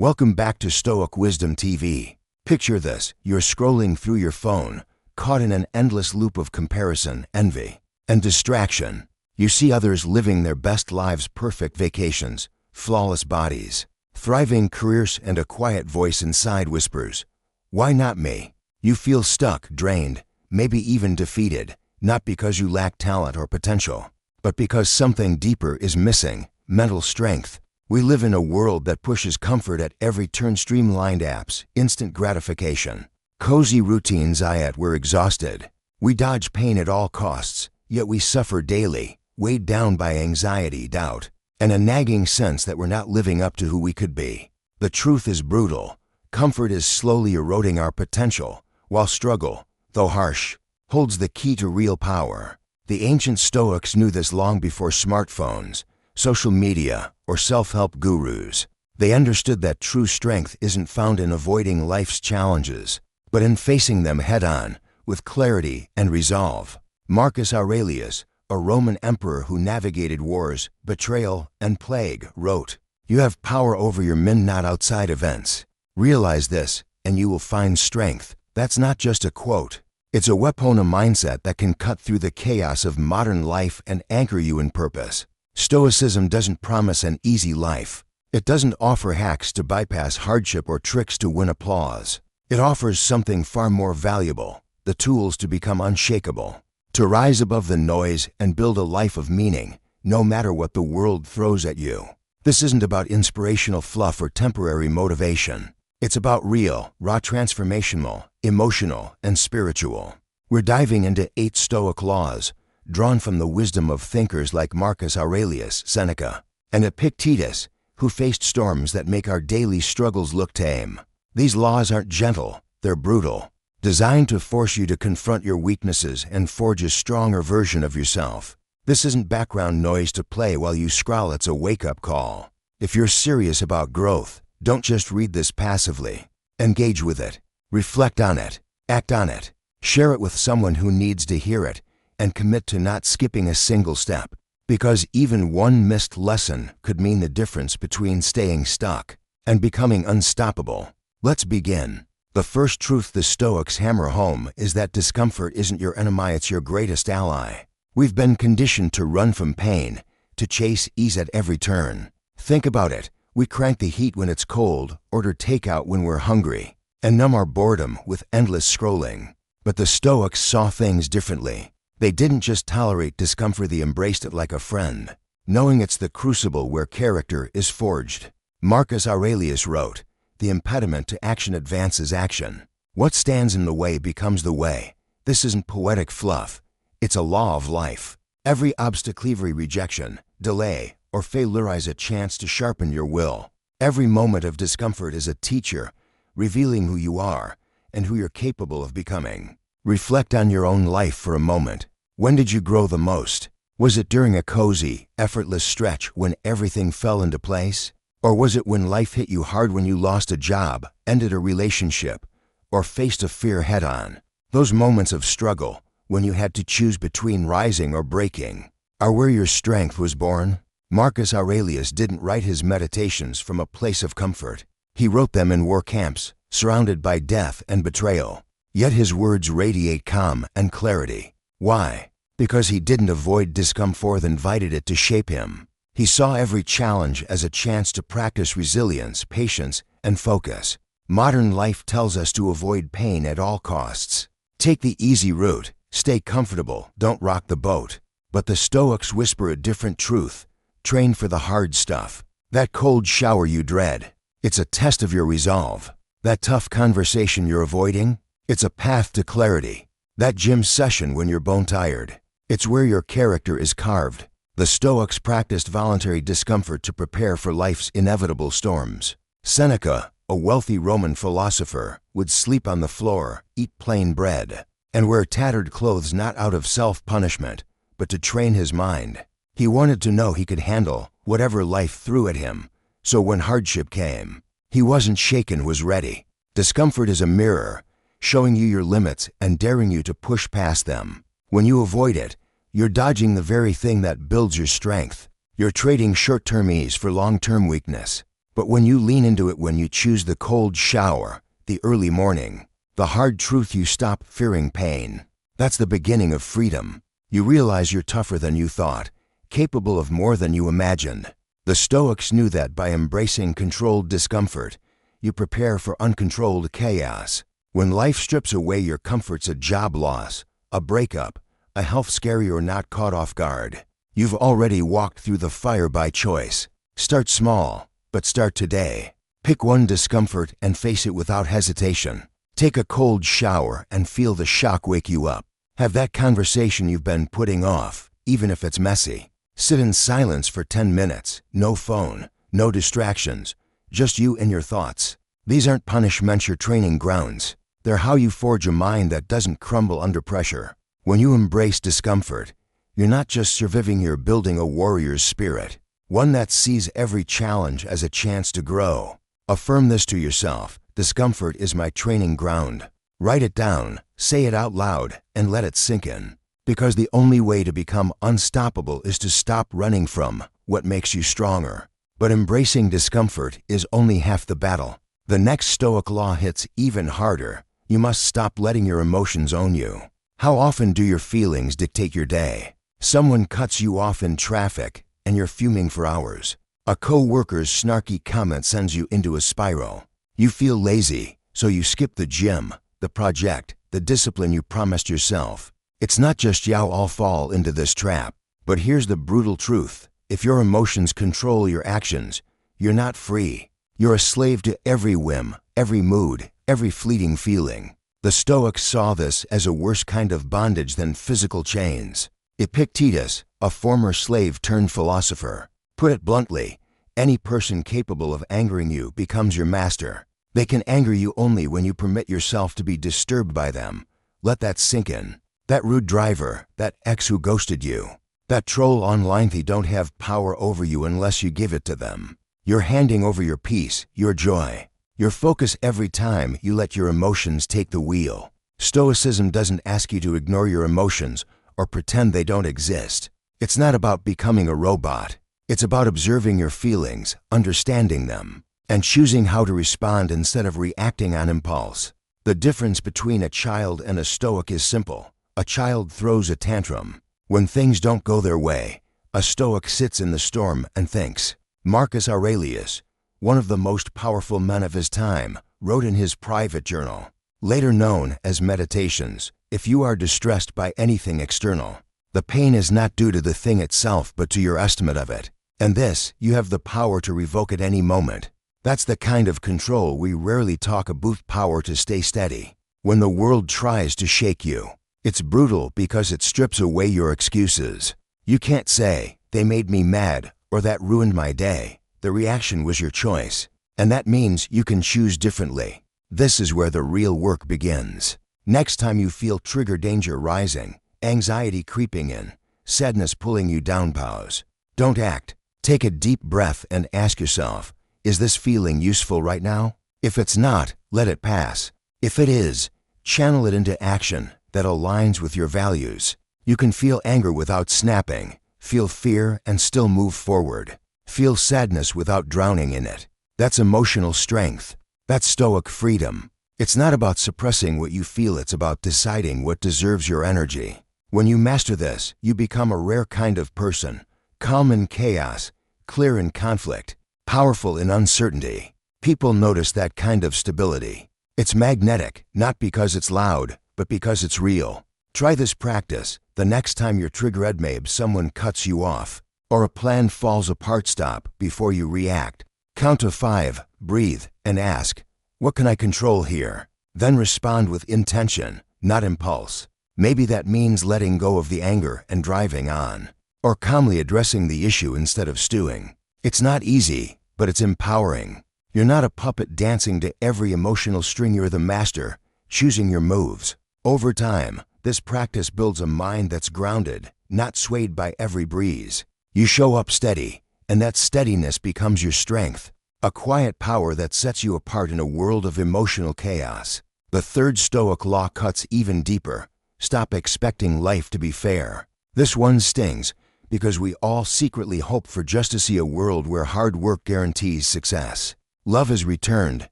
Welcome back to Stoic Wisdom TV. Picture this, you're scrolling through your phone, caught in an endless loop of comparison, envy, and distraction. You see others living their best lives, perfect vacations, flawless bodies, thriving careers, and a quiet voice inside whispers, "Why not me?" You feel stuck, drained, maybe even defeated, not because you lack talent or potential, but because something deeper is missing: mental strength. We live in a world that pushes comfort at every turn: streamlined apps, instant gratification, cozy routines, yet we're exhausted. We dodge pain at all costs, yet we suffer daily, weighed down by anxiety, doubt, and a nagging sense that we're not living up to who we could be. The truth is brutal. Comfort is slowly eroding our potential, while struggle, though harsh, holds the key to real power. The ancient Stoics knew this long before smartphones, social media, or self-help gurus. They understood that true strength isn't found in avoiding life's challenges, but in facing them head-on, with clarity and resolve. Marcus Aurelius, a Roman emperor who navigated wars, betrayal, and plague, wrote, "You have power over your mind, not outside events. Realize this, and you will find strength." That's not just a quote. It's a weapon, a mindset that can cut through the chaos of modern life and anchor you in purpose. Stoicism doesn't promise an easy life. It doesn't offer hacks to bypass hardship or tricks to win applause. It offers something far more valuable: the tools to become unshakable, to rise above the noise and build a life of meaning, no matter what the world throws at you. This isn't about inspirational fluff or temporary motivation. It's about real, raw, transformational, emotional, and spiritual. We're diving into 8 Stoic laws, drawn from the wisdom of thinkers like Marcus Aurelius, Seneca, and Epictetus, who faced storms that make our daily struggles look tame. These laws aren't gentle, they're brutal, designed to force you to confront your weaknesses and forge a stronger version of yourself. This isn't background noise to play while you scroll, it's a wake-up call. If you're serious about growth, don't just read this passively. Engage with it, reflect on it, act on it, share it with someone who needs to hear it, and commit to not skipping a single step, because even one missed lesson could mean the difference between staying stuck and becoming unstoppable. Let's begin. The first truth the Stoics hammer home is that discomfort isn't your enemy, it's your greatest ally. We've been conditioned to run from pain, to chase ease at every turn. Think about it. We crank the heat when it's cold, order takeout when we're hungry, and numb our boredom with endless scrolling. But the Stoics saw things differently. They didn't just tolerate discomfort, they embraced it like a friend, knowing it's the crucible where character is forged. Marcus Aurelius wrote, "The impediment to action advances action. What stands in the way becomes the way." This isn't poetic fluff. It's a law of life. Every obstacle, every rejection, delay, or failure is a chance to sharpen your will. Every moment of discomfort is a teacher, revealing who you are and who you're capable of becoming. Reflect on your own life for a moment. When did you grow the most? Was it during a cozy, effortless stretch when everything fell into place? Or was it when life hit you hard, when you lost a job, ended a relationship, or faced a fear head-on? Those moments of struggle, when you had to choose between rising or breaking, are where your strength was born. Marcus Aurelius didn't write his meditations from a place of comfort. He wrote them in war camps, surrounded by death and betrayal. Yet his words radiate calm and clarity. Why? Because he didn't avoid discomfort, invited it to shape him. He saw every challenge as a chance to practice resilience, patience, and focus. Modern life tells us to avoid pain at all costs. Take the easy route, stay comfortable, don't rock the boat. But the Stoics whisper a different truth. Train for the hard stuff. That cold shower you dread. It's a test of your resolve. That tough conversation you're avoiding. It's a path to clarity. That gym session when you're bone tired. It's where your character is carved. The Stoics practiced voluntary discomfort to prepare for life's inevitable storms. Seneca, a wealthy Roman philosopher, would sleep on the floor, eat plain bread, and wear tattered clothes, not out of self-punishment, but to train his mind. He wanted to know he could handle whatever life threw at him, so when hardship came, he wasn't shaken, was ready. Discomfort is a mirror, showing you your limits and daring you to push past them. When you avoid it, you're dodging the very thing that builds your strength. You're trading short-term ease for long-term weakness. But when you lean into it, when you choose the cold shower, the early morning, the hard truth, you stop fearing pain. That's the beginning of freedom. You realize you're tougher than you thought, capable of more than you imagined. The Stoics knew that by embracing controlled discomfort, you prepare for uncontrolled chaos. When life strips away your comforts, a job loss, a breakup, a health scare, you're not caught off guard. You've already walked through the fire by choice. Start small, but start today. Pick one discomfort and face it without hesitation. Take a cold shower and feel the shock wake you up. Have that conversation you've been putting off, even if it's messy. Sit in silence for 10 minutes. No phone, no distractions, just you and your thoughts. These aren't punishments, you're training grounds. They're how you forge a mind that doesn't crumble under pressure. When you embrace discomfort, you're not just surviving, you're building a warrior's spirit, one that sees every challenge as a chance to grow. Affirm this to yourself: discomfort is my training ground. Write it down, say it out loud, and let it sink in. Because the only way to become unstoppable is to stop running from what makes you stronger. But embracing discomfort is only half the battle. The next Stoic law hits even harder. You must stop letting your emotions own you. How often do your feelings dictate your day? Someone cuts you off in traffic, and you're fuming for hours. A co-worker's snarky comment sends you into a spiral. You feel lazy, so you skip the gym, the project, the discipline you promised yourself. It's not just you all fall into this trap. But here's the brutal truth. If your emotions control your actions, you're not free. You're a slave to every whim, every mood, every fleeting feeling. The Stoics saw this as a worse kind of bondage than physical chains. Epictetus, a former slave turned philosopher, put it bluntly: any person capable of angering you becomes your master. They can anger you only when you permit yourself to be disturbed by them. Let that sink in. That rude driver, that ex who ghosted you, that troll online, they don't have power over you unless you give it to them. You're handing over your peace, your joy, your focus every time you let your emotions take the wheel. Stoicism doesn't ask you to ignore your emotions or pretend they don't exist. It's not about becoming a robot. It's about observing your feelings, understanding them, and choosing how to respond instead of reacting on impulse. The difference between a child and a Stoic is simple. A child throws a tantrum. When things don't go their way, a Stoic sits in the storm and thinks. Marcus Aurelius, one of the most powerful men of his time, wrote in his private journal, later known as Meditations, if you are distressed by anything external, the pain is not due to the thing itself but to your estimate of it. And this, you have the power to revoke at any moment. That's the kind of control we rarely talk about. Power to stay steady. When the world tries to shake you, it's brutal because it strips away your excuses. You can't say, they made me mad, or that ruined my day. The reaction was your choice. And that means you can choose differently. This is where the real work begins. Next time you feel trigger danger rising, anxiety creeping in, sadness pulling you down, pause. Don't act. Take a deep breath and ask yourself, is this feeling useful right now? If it's not, let it pass. If it is, channel it into action that aligns with your values. You can feel anger without snapping. Feel fear and still move forward. Feel sadness without drowning in it. That's emotional strength. That's Stoic freedom. It's not about suppressing what you feel, it's about deciding what deserves your energy. When you master this, you become a rare kind of person. Calm in chaos, clear in conflict, powerful in uncertainty. People notice that kind of stability. It's magnetic, not because it's loud, but because it's real. Try this practice. The next time you're triggered, maybe someone cuts you off, or a plan falls apart, stop before you react. Count to 5, breathe, and ask, what can I control here? Then respond with intention, not impulse. Maybe that means letting go of the anger and driving on, or calmly addressing the issue instead of stewing. It's not easy, but it's empowering. You're not a puppet dancing to every emotional string, you're the master, choosing your moves. Over time, this practice builds a mind that's grounded, not swayed by every breeze. You show up steady, and that steadiness becomes your strength, a quiet power that sets you apart in a world of emotional chaos. The third Stoic law cuts even deeper. Stop expecting life to be fair. This one stings because we all secretly hope for just to see a world where hard work guarantees success. Love is returned,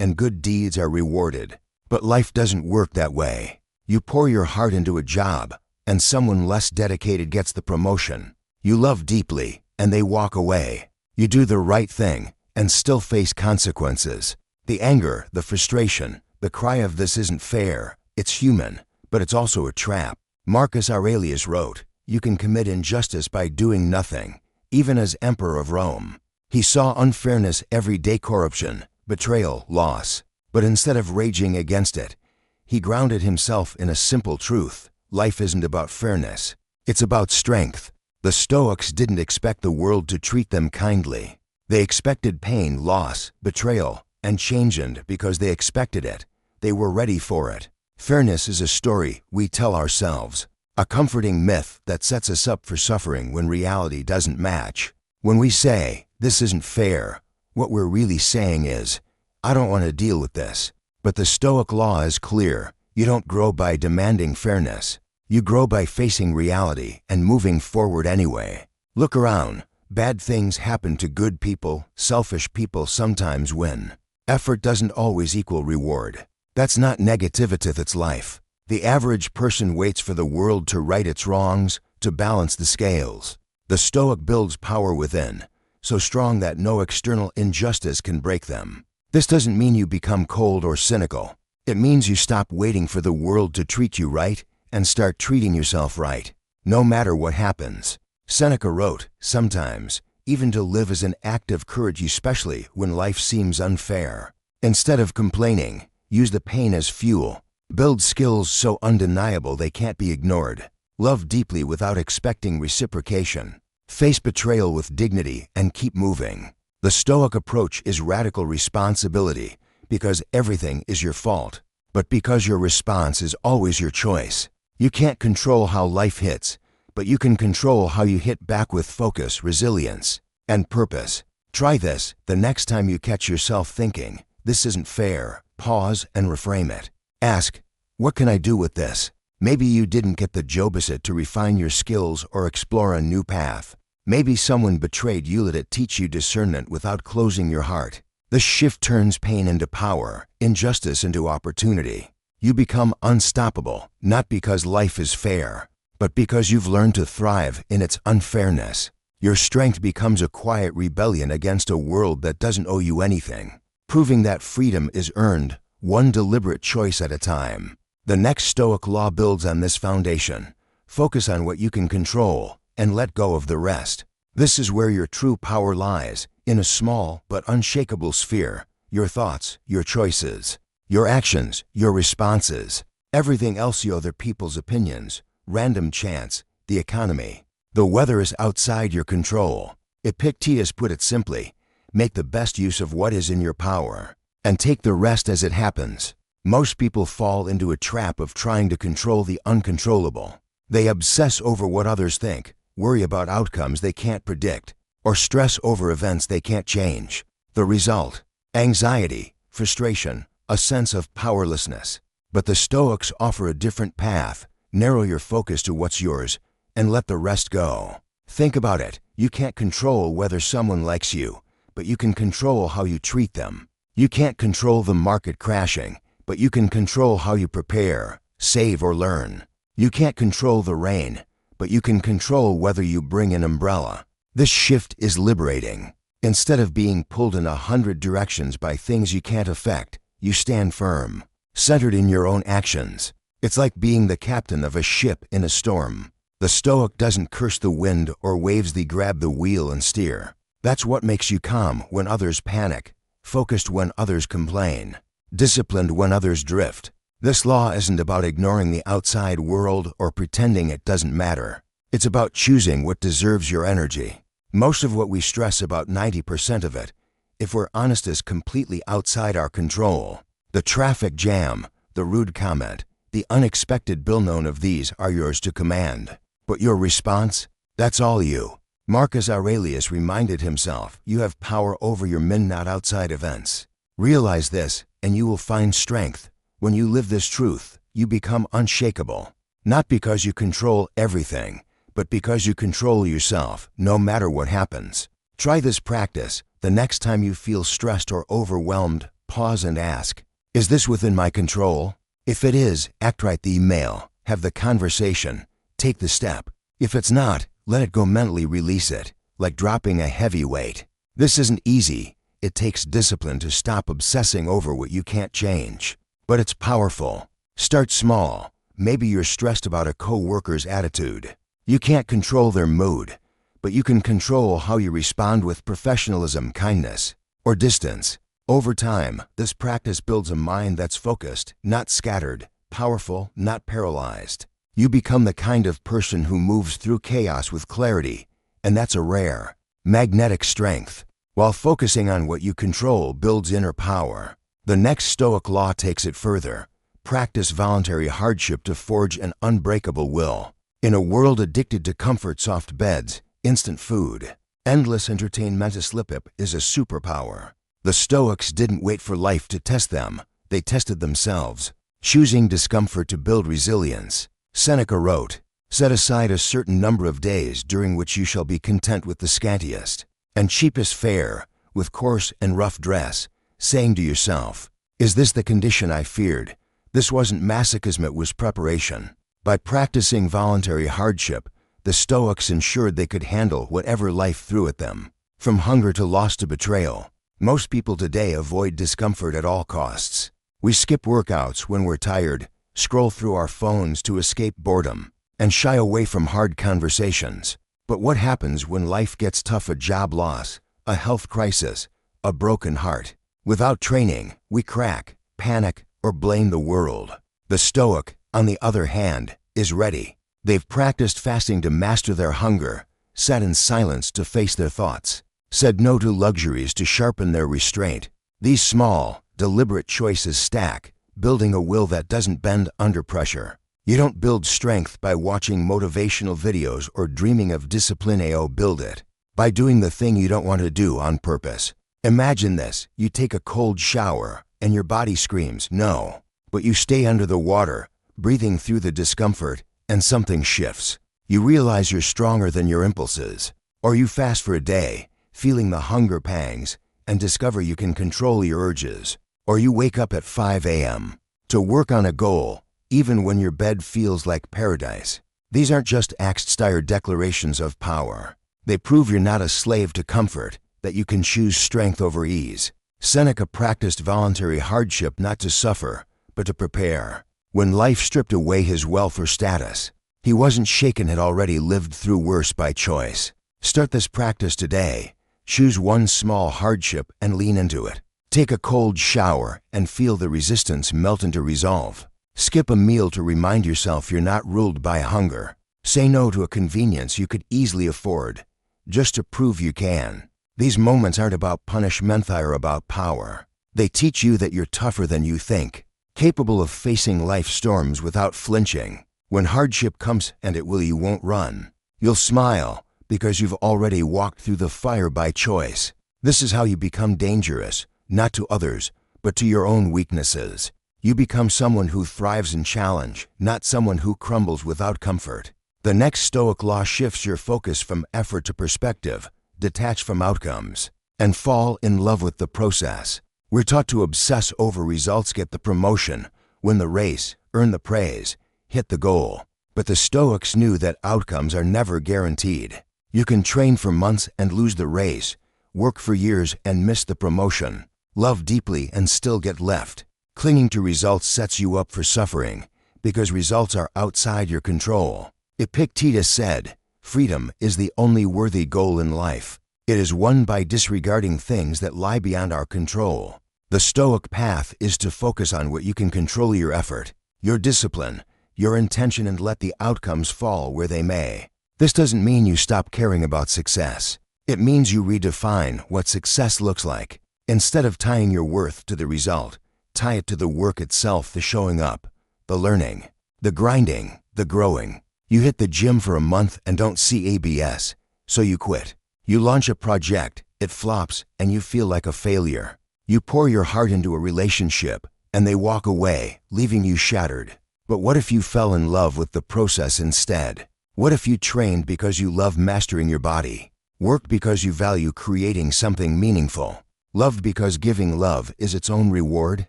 and good deeds are rewarded. But life doesn't work that way. You pour your heart into a job, and someone less dedicated gets the promotion. You love deeply, and they walk away. You do the right thing, and still face consequences. The anger, the frustration, the cry of "this isn't fair," it's human, but it's also a trap. Marcus Aurelius wrote, "You can commit injustice by doing nothing," even as Emperor of Rome. He saw unfairness every day: corruption, betrayal, loss. But instead of raging against it, he grounded himself in a simple truth: life isn't about fairness, it's about strength. The Stoics didn't expect the world to treat them kindly. They expected pain, loss, betrayal, and change, and because they expected it, they were ready for it. Fairness is a story we tell ourselves, a comforting myth that sets us up for suffering when reality doesn't match. When we say, "This isn't fair," what we're really saying is, "I don't want to deal with this." But the Stoic law is clear: you don't grow by demanding fairness. You grow by facing reality and moving forward anyway. Look around. Bad things happen to good people. Selfish people sometimes win. Effort doesn't always equal reward. That's not negativity, that's life. The average person waits for the world to right its wrongs, to balance the scales. The Stoic builds power within, so strong that no external injustice can break them. This doesn't mean you become cold or cynical. It means you stop waiting for the world to treat you right and start treating yourself right, no matter what happens. Seneca wrote, "Sometimes, even to live is an act of courage, especially when life seems unfair." Instead of complaining, use the pain as fuel. Build skills so undeniable they can't be ignored. Love deeply without expecting reciprocation. Face betrayal with dignity and keep moving. The Stoic approach is radical responsibility, because everything is your fault, but because your response is always your choice. You can't control how life hits, but you can control how you hit back with focus, resilience, and purpose. Try this the next time you catch yourself thinking, "This isn't fair." Pause and reframe it. Ask, "What can I do with this?" Maybe you didn't get the job visit to refine your skills or explore a new path. Maybe someone betrayed you. Let it teach you discernment without closing your heart. This shift turns pain into power, injustice into opportunity. You become unstoppable, not because life is fair, but because you've learned to thrive in its unfairness. Your strength becomes a quiet rebellion against a world that doesn't owe you anything, proving that freedom is earned, one deliberate choice at a time. The next Stoic law builds on this foundation. Focus on what you can control and let go of the rest. This is where your true power lies, in a small but unshakable sphere: your thoughts, your choices, your actions, your responses. Everything else you other people's opinions, random chance, the economy. The weather is outside your control. Epictetus put it simply: make the best use of what is in your power, and take the rest as it happens. Most people fall into a trap of trying to control the uncontrollable. They obsess over what others think, worry about outcomes they can't predict, or stress over events they can't change. The result? Anxiety, frustration, a sense of powerlessness. But the Stoics offer a different path. Narrow your focus to what's yours and let the rest go. Think about it. You can't control whether someone likes you, but you can control how you treat them. You can't control the market crashing, but you can control how you prepare, save, or learn. You can't control the rain, but you can control whether you bring an umbrella. This shift is liberating. Instead of being pulled in 100 directions by things you can't affect, you stand firm, centered in your own actions. It's like being the captain of a ship in a storm. The Stoic doesn't curse the wind or waves, they grab the wheel and steer. That's what makes you calm when others panic, focused when others complain, disciplined when others drift. This law isn't about ignoring the outside world or pretending it doesn't matter. It's about choosing what deserves your energy. Most of what we stress about, 90% of it, if we're honest, is completely outside our control. The traffic jam, the rude comment, the unexpected bill, none of these are yours to command. But your response? That's all you. Marcus Aurelius reminded himself, you have power over your men, not outside events. Realize this, and you will find strength. When you live this truth, you become unshakable. Not because you control everything, but because you control yourself no matter what happens. Try this practice. The next time you feel stressed or overwhelmed, pause and ask, is this within my control? If it is, write the email, have the conversation, take the step. If it's not, let it go, mentally release it, like dropping a heavy weight. This isn't easy. It takes discipline to stop obsessing over what you can't change. But it's powerful. Start small. Maybe you're stressed about a co-worker's attitude. You can't control their mood, but you can control how you respond with professionalism, kindness, or distance. Over time, this practice builds a mind that's focused, not scattered, powerful, not paralyzed. You become the kind of person who moves through chaos with clarity, and that's a rare, magnetic strength. While focusing on what you control builds inner power. The next Stoic law takes it further. Practice voluntary hardship to forge an unbreakable will. In a world addicted to comfort, soft beds, instant food, endless entertainment, slip-up is a superpower. The Stoics didn't wait for life to test them. They tested themselves, choosing discomfort to build resilience. Seneca wrote, "Set aside a certain number of days during which you shall be content with the scantiest and cheapest fare, with coarse and rough dress, saying to yourself, is this the condition I feared? This wasn't masochism, it was preparation." By practicing voluntary hardship, the Stoics ensured they could handle whatever life threw at them, from hunger to loss to betrayal. Most people today avoid discomfort at all costs. We skip workouts when we're tired, scroll through our phones to escape boredom, and shy away from hard conversations. But what happens when life gets tough? A job loss, a health crisis, a broken heart. Without training, we crack, panic, or blame the world. The Stoic, on the other hand, is ready. They've practiced fasting to master their hunger, sat in silence to face their thoughts, said no to luxuries to sharpen their restraint. These small, deliberate choices stack, building a will that doesn't bend under pressure. You don't build strength by watching motivational videos or dreaming of discipline. Build it by doing the thing you don't want to do on purpose. Imagine this: you take a cold shower and your body screams no, but you stay under the water, breathing through the discomfort, and something shifts. You realize you're stronger than your impulses. Or you fast for a day, feeling the hunger pangs, and discover you can control your urges. Or you wake up at 5 a.m. to work on a goal, even when your bed feels like paradise. These aren't just axe-tired declarations of power. They prove you're not a slave to comfort, that you can choose strength over ease. Seneca practiced voluntary hardship not to suffer, but to prepare. When life stripped away his wealth or status, he wasn't shaken, had already lived through worse by choice. Start this practice today. Choose one small hardship and lean into it. Take a cold shower and feel the resistance melt into resolve. Skip a meal to remind yourself you're not ruled by hunger. Say no to a convenience you could easily afford, just to prove you can. These moments aren't about punishment, they're about power. They teach you that you're tougher than you think, capable of facing life's storms without flinching. When hardship comes, and it will, you won't run. You'll smile, because you've already walked through the fire by choice. This is how you become dangerous, not to others, but to your own weaknesses. You become someone who thrives in challenge, not someone who crumbles without comfort. The next Stoic law shifts your focus from effort to perspective, detach from outcomes, and fall in love with the process. We're taught to obsess over results, get the promotion, win the race, earn the praise, hit the goal. But the Stoics knew that outcomes are never guaranteed. You can train for months and lose the race, work for years and miss the promotion, love deeply and still get left. Clinging to results sets you up for suffering, because results are outside your control. Epictetus said, "Freedom is the only worthy goal in life. It is won by disregarding things that lie beyond our control." The Stoic path is to focus on what you can control: your effort, your discipline, your intention, and let the outcomes fall where they may. This doesn't mean you stop caring about success. It means you redefine what success looks like. Instead of tying your worth to the result, tie it to the work itself, the showing up, the learning, the grinding, the growing. You hit the gym for a month and don't see ABS, so you quit. You launch a project, it flops, and you feel like a failure. You pour your heart into a relationship, and they walk away, leaving you shattered. But what if you fell in love with the process instead? What if you trained because you love mastering your body? Worked because you value creating something meaningful? Loved because giving love is its own reward?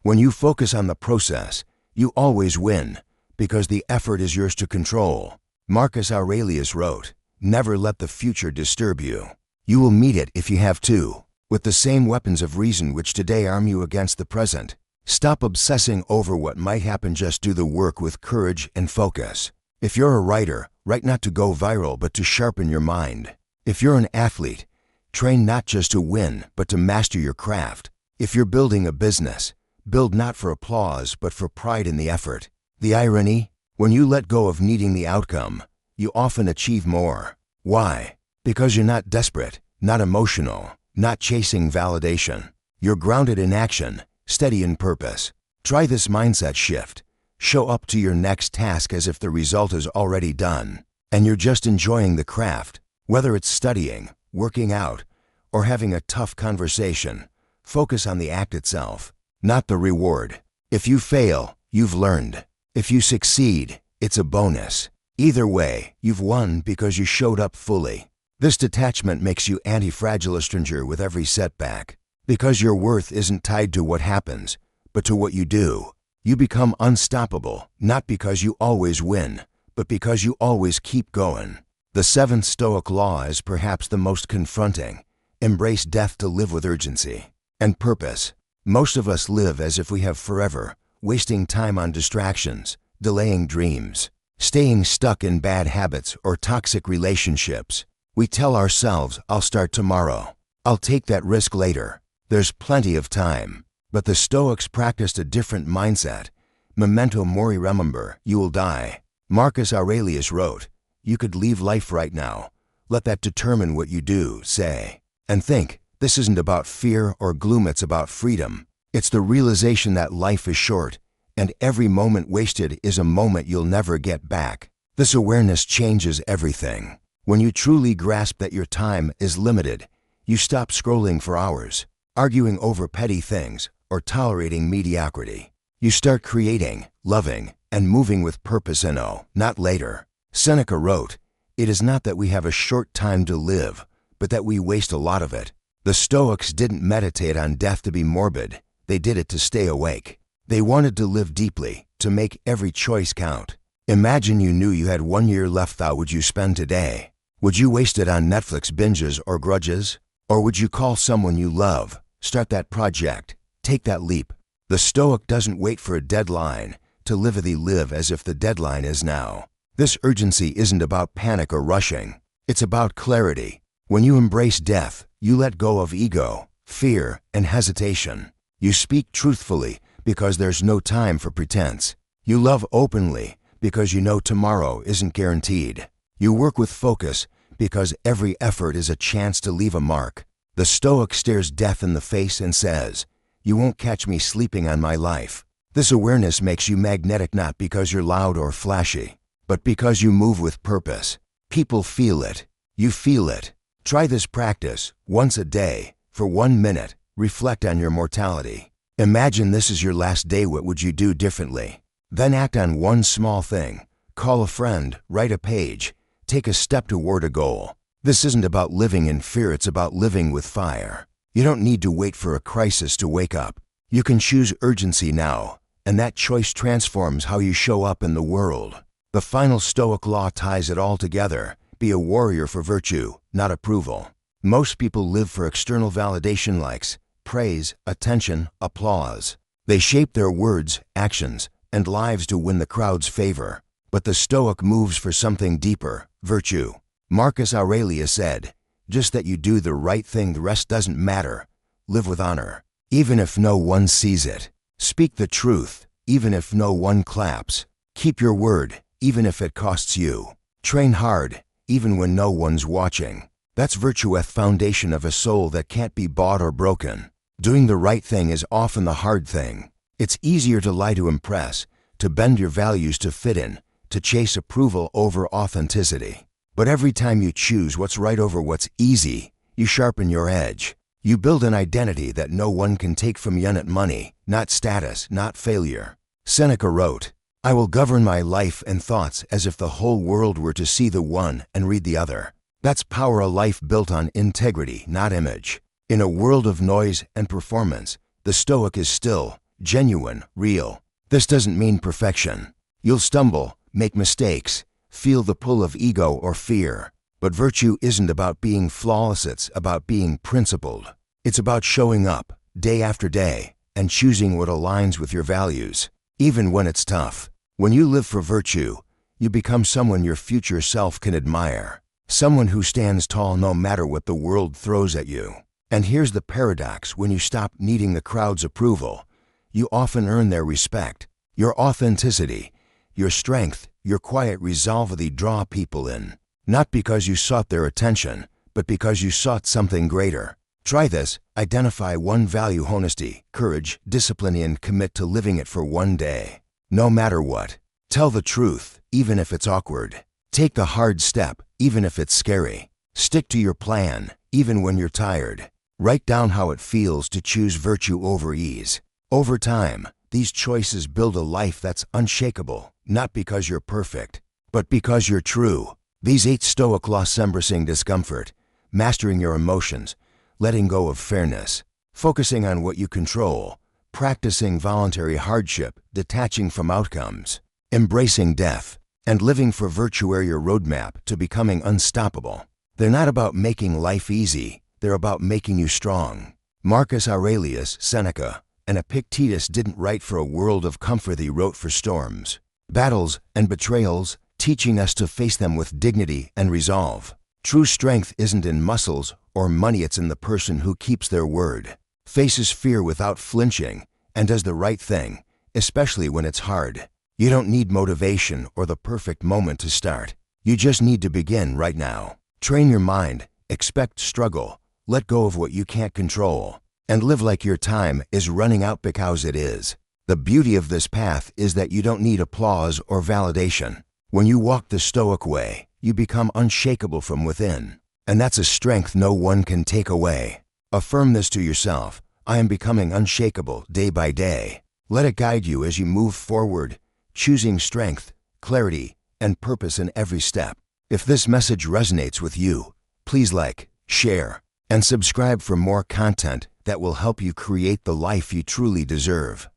When you focus on the process, you always win, because the effort is yours to control. Marcus Aurelius wrote, "Never let the future disturb you. You will meet it if you have to, with the same weapons of reason which today arm you against the present." Stop obsessing over what might happen, just do the work with courage and focus. If you're a writer, write not to go viral but to sharpen your mind. If you're an athlete, train not just to win but to master your craft. If you're building a business, build not for applause but for pride in the effort. The irony? When you let go of needing the outcome, you often achieve more. Why? Because you're not desperate, not emotional, not chasing validation. You're grounded in action, steady in purpose. Try this mindset shift. Show up to your next task as if the result is already done, and you're just enjoying the craft. Whether it's studying, working out, or having a tough conversation, focus on the act itself, not the reward. If you fail, you've learned. If you succeed, it's a bonus. Either way, you've won because you showed up fully. This detachment makes you anti-fragile, a stranger with every setback. Because your worth isn't tied to what happens, but to what you do. You become unstoppable, not because you always win, but because you always keep going. The seventh Stoic law is perhaps the most confronting. Embrace death to live with urgency and purpose. Most of us live as if we have forever, wasting time on distractions, delaying dreams, staying stuck in bad habits or toxic relationships. We tell ourselves, "I'll start tomorrow. I'll take that risk later. There's plenty of time." But the Stoics practiced a different mindset. Memento mori, remember, you will die. Marcus Aurelius wrote, "You could leave life right now. Let that determine what you do, say, and think." This isn't about fear or gloom, it's about freedom. It's the realization that life is short, and every moment wasted is a moment you'll never get back. This awareness changes everything. When you truly grasp that your time is limited, you stop scrolling for hours, arguing over petty things, or tolerating mediocrity. You start creating, loving, and moving with purpose now, not later. Seneca wrote, "It is not that we have a short time to live, but that we waste a lot of it." The Stoics didn't meditate on death to be morbid. They did it to stay awake. They wanted to live deeply, to make every choice count. Imagine you knew you had 1 year left. How would you spend today? Would you waste it on Netflix binges or grudges? Or would you call someone you love, start that project, take that leap? The Stoic doesn't wait for a deadline to live. They live as if the deadline is now. This urgency isn't about panic or rushing. It's about clarity. When you embrace death, you let go of ego, fear, and hesitation. You speak truthfully because there's no time for pretense. You love openly because you know tomorrow isn't guaranteed. You work with focus because every effort is a chance to leave a mark. The Stoic stares death in the face and says, "You won't catch me sleeping on my life." This awareness makes you magnetic, not because you're loud or flashy, but because you move with purpose. People feel it. You feel it. Try this practice once a day for 1 minute. Reflect on your mortality. Imagine this is your last day. What would you do differently? Then act on one small thing. Call a friend, write a page, take a step toward a goal. This isn't about living in fear, it's about living with fire. You don't need to wait for a crisis to wake up. You can choose urgency now, and that choice transforms how you show up in the world. The final Stoic law ties it all together. Be a warrior for virtue, not approval. Most people live for external validation, likes, praise, attention, applause. They shape their words, actions, and lives to win the crowd's favor. But the Stoic moves for something deeper, virtue. Marcus Aurelius said, "Just that you do the right thing, the rest doesn't matter. Live with honor, even if no one sees it. Speak the truth, even if no one claps. Keep your word, even if it costs you. Train hard, even when no one's watching." That's virtue, at foundation of a soul that can't be bought or broken. Doing the right thing is often the hard thing. It's easier to lie to impress, to bend your values to fit in, to chase approval over authenticity. But every time you choose what's right over what's easy, you sharpen your edge. You build an identity that no one can take from you. Not money, not status, not failure. Seneca wrote, I will govern my life and thoughts as if the whole world were to see the one and read the other. That's power, a life built on integrity, not image. In a world of noise and performance, the Stoic is still, genuine, real. This doesn't mean perfection. You'll stumble, make mistakes, feel the pull of ego or fear. But virtue isn't about being flawless, it's about being principled. It's about showing up, day after day, and choosing what aligns with your values, even when it's tough. When you live for virtue, you become someone your future self can admire. Someone who stands tall no matter what the world throws at you. And here's the paradox: when you stop needing the crowd's approval, you often earn their respect. Your authenticity, your strength, your quiet resolve, they draw people in. Not because you sought their attention, but because you sought something greater. Try this. Identify one value: honesty, courage, discipline, and commit to living it for one day. No matter what. Tell the truth, even if it's awkward. Take the hard step, even if it's scary. Stick to your plan, even when you're tired. Write down how it feels to choose virtue over ease. Over time, these choices build a life that's unshakable, not because you're perfect, but because you're true. These 8 Stoic laws: embracing discomfort, mastering your emotions, letting go of fairness, focusing on what you control, practicing voluntary hardship, detaching from outcomes, embracing death, and living for virtue are your roadmap to becoming unstoppable. They're not about making life easy, they're about making you strong. Marcus Aurelius, Seneca, and Epictetus didn't write for a world of comfort, they wrote for storms, battles, and betrayals, teaching us to face them with dignity and resolve. True strength isn't in muscles or money, it's in the person who keeps their word, faces fear without flinching, and does the right thing, especially when it's hard. You don't need motivation or the perfect moment to start. You just need to begin right now. Train your mind, expect struggle, let go of what you can't control, and live like your time is running out, because it is. The beauty of this path is that you don't need applause or validation. When you walk the Stoic way, you become unshakable from within. And that's a strength no one can take away. Affirm this to yourself: I am becoming unshakable day by day. Let it guide you as you move forward, choosing strength, clarity, and purpose in every step. If this message resonates with you, please like, share, and subscribe for more content that will help you create the life you truly deserve.